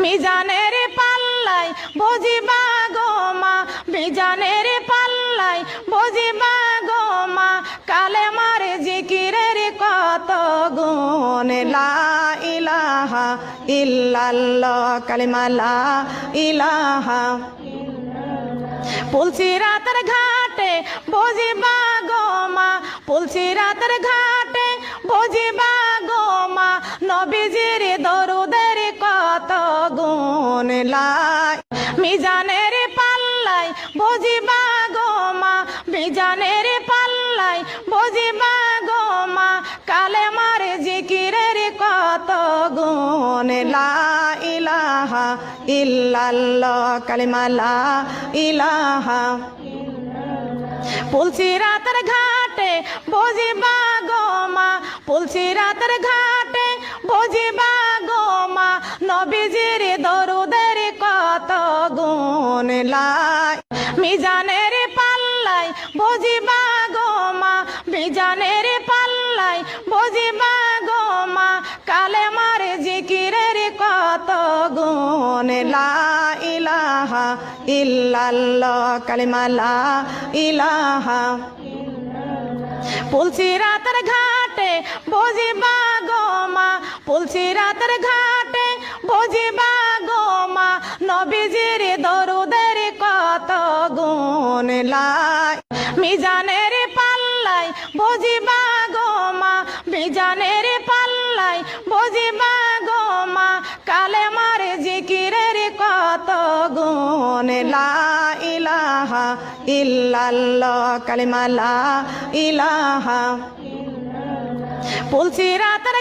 মিজানের পাল্লাই বুঝিবা গো মা, মিজানের পাল্লাই বুঝিবা গো মা, কালেমার জিকিরের কত গুণ। লা ইলাহা ইল্লাল্লাহ, কালিমা লা ইলাহা। পুলসিরাতের ঘাটে বুঝিবা গো মা, পুলসিরাতের ঘাটে বুঝিবা গো মা, নবীজির দরুদের কত গুণ। লা মিজানের পাল্লাই বুঝিবা গো মা, মিজানের পাল্লাই বুঝিবা গো মা, কালেমার জিকিরের কত গুণ। লা ইলাহা ইল্লাল্লাহ, কালিমা লা ইলাহা। পুলসিরাতের ঘাটে বুঝিবা গো মা, পুলসিরাতের ঘাটে বুঝিবা গো মা, নবীজির দরুদের কত গুণ। লা মিজানের পাল্লাই বুঝিবা গো মা, মিজানের পাল্লাই বুঝিবা গো মা, কালেমার জিকিরের কত গুণ। লা ইলাহা ইল্লাল্লাহ, কালিমা লা ইলাহা। পুলসিরাতের ঘাটে বুঝিবা গো মা, পুলসিরাতের ঘাটে বুঝিবা গো মা, নবীজির দরুদের কত গুণ। লা মিজানের পাল্লাই বুঝিবা গো মা, মিজানের পাল্লাই বুঝিবা গো মা, কালেমার জিকিরের কত গুণ। লা ইলাহা ইল্লাল্লাহ, কালিমা লা ইলাহা। পুলসিরাতের